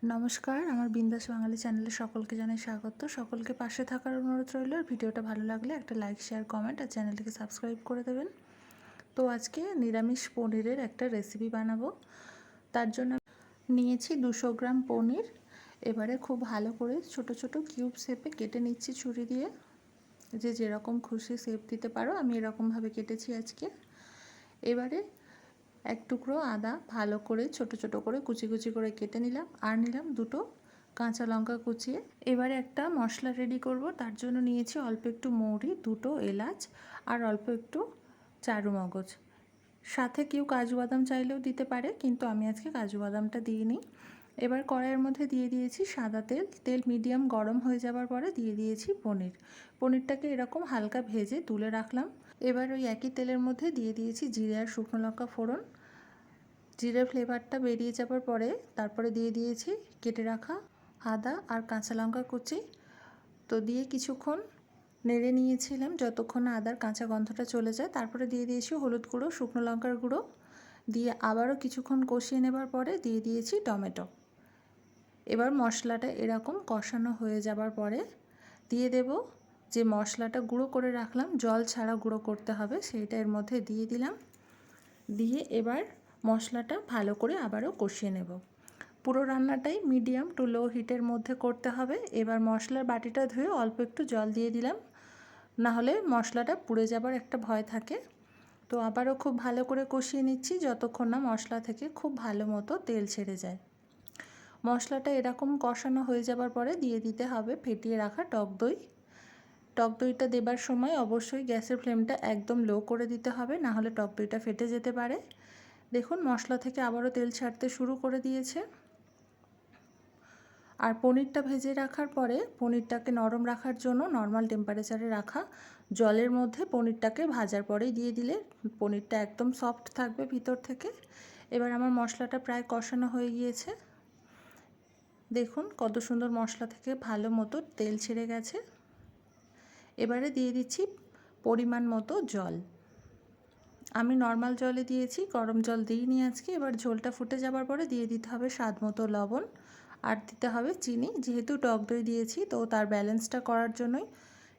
নমস্কার, আমার বিন্দাস বাঙালি চ্যানেলে সকলকে জানাই স্বাগত। সকলকে পাশে থাকার অনুরোধ রইল। আর ভিডিওটা ভালো লাগলে একটা লাইক, শেয়ার, কমেন্ট আর চ্যানেলটিকে সাবস্ক্রাইব করে দেবেন। তো আজকে নিরামিষ পনিরের একটা রেসিপি বানাবো। তার জন্য নিয়েছি 200 গ্রাম পনির। এবারে খুব ভালো করে ছোট ছোট কিউব শেপে কেটে নিচ্ছি ছুরি দিয়ে। যেরকম খুশি শেপ দিতে পারো, আমি এরকমভাবে কেটেছি আজকে। এবারে এক টুকরো আদা ভালো করে ছোট ছোট করে কুচি কুচি করে কেটে নিলাম, আর নিলাম দুটো কাঁচা লঙ্কা কুচিয়ে। এবারে একটা মশলা রেডি করব। তার জন্য নিয়েছি অল্প একটু মৌরি, দুটো এলাচ আর অল্প একটু চারু মগজ। সাথে কেউ কাজু বাদাম চাইলেও দিতে পারে, কিন্তু আমি আজকে কাজু বাদামটা দিইনি। এবার কড়াইয়ের মধ্যে দিয়ে দিয়েছি সাদা তেল। তেল মিডিয়াম গরম হয়ে যাবার পরে দিয়ে দিয়েছি পনিরটাকে এরকম হালকা ভেজে তুলে রাখলাম। এবার ওই একই তেলের মধ্যে দিয়ে দিয়েছি জিরে আর শুকনো লঙ্কা ফোড়ন। জিরের ফ্লেভারটা বেরিয়ে যাবার পরে তারপরে দিয়ে দিয়েছি কেটে রাখা আদা আর কাঁচা লঙ্কা কুচি। তো দিয়ে কিছুক্ষণ নেড়ে নিয়েছিলাম যতক্ষণ না আদার কাঁচা গন্ধটা চলে যায়। তারপরে দিয়ে দিয়েছি হলুদ গুঁড়ো, শুকনো লঙ্কার গুঁড়ো দিয়ে আবারও কিছুক্ষণ কষিয়ে নেবার পরে দিয়ে দিয়েছি টমেটো। এবার মশলাটা এরকম কষানো হয়ে যাবার পরে দিয়ে দেব যে মশলাটা গুঁড়ো করে রাখলাম, জল ছাড়া গুঁড়ো করতে হবে, সেইটা এর মধ্যে দিয়ে দিলাম। দিয়ে এবার মশলাটা ভালো করে আবারও কষিয়ে নেব। পুরো রান্নাটাই মিডিয়াম টু লো হিটের মধ্যে করতে হবে। এবার মশলার বাটিটা ধুয়ে অল্প একটু জল দিয়ে দিলাম, না হলে মশলাটা পুড়ে যাবার একটা ভয় থাকে। তো আবারও খুব ভালো করে কষিয়ে নিচ্ছি যতক্ষণ না মশলা থেকে খুব ভালো মতো তেল ছেড়ে যায়। মশলাটা এরকম কষানো হয়ে যাবার পরে দিয়ে দিতে হবে ফেটিয়ে রাখা টক দই। টক দইটা দেবার সময় অবশ্যই গ্যাসের ফ্লেমটা একদম লো করে দিতে হবে, না হলে টক দইটা ফেটে যেতে পারে। দেখুন মশলা থেকে আবারও তেল ছাড়তে শুরু করে দিয়েছে। আর পনিরটা ভেজে রাখার পরে পনিরটাকে নরম রাখার জন্য নর্মাল টেম্পারেচারে রাখা জলের মধ্যে পনিরটাকে ভাজার পরেই দিয়ে দিলে পনিরটা একদম সফট থাকবে ভিতর থেকে। এবার আমার মশলাটা প্রায় কষানো হয়ে গিয়েছে। দেখুন কত সুন্দর মশলা থেকে ভালো মতো তেল ছেড়ে গেছে। এবারে দিয়ে দিচ্ছি পরিমাণ মতো জল। আমি নর্মাল জলে দিয়েছি, গরম জল দিইনি আজকে। এবার ঝোলটা ফুটে যাবার পরে দিয়ে দিতে হবে স্বাদ মতো লবণ আর দিতে হবে চিনি। যেহেতু টক দই দিয়েছি তো তার ব্যালেন্সটা করার জন্যই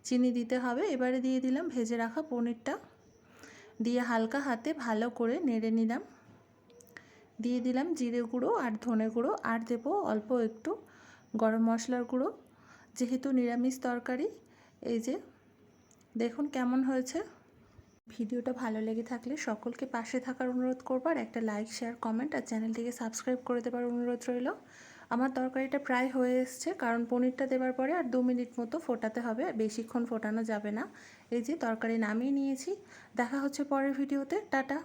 চিনি দিতে হবে। এবারে দিয়ে দিলাম ভেজে রাখা পনিরটা, দিয়ে হালকা হাতে ভালো করে নেড়ে নিলাম। দিয়ে দিলাম জিরে গুঁড়ো আর ধনে গুঁড়ো, আর দেবো অল্প একটু গরম মশলার গুঁড়ো। যেহেতু নিরামিষ তরকারি, এই যে দেখুন কেমন হয়েছে। ভিডিওটা ভালো লেগে থাকলে সকলকে পাশে থাকার অনুরোধ করব, আর একটা লাইক, শেয়ার, কমেন্ট আর চ্যানেলটিকে সাবস্ক্রাইব করে দেবার অনুরোধ রইল। আমার তরকারিটা প্রায় হয়ে এসছে, কারণ পনিরটা দেওয়ার পরে আর 2 মিনিট মতো ফোটাতে হবে, বেশিক্ষণ ফোটানো যাবে না। এই যে তরকারি নামিয়ে নিয়েছি। দেখা হচ্ছে পরের ভিডিওতে। টাটা।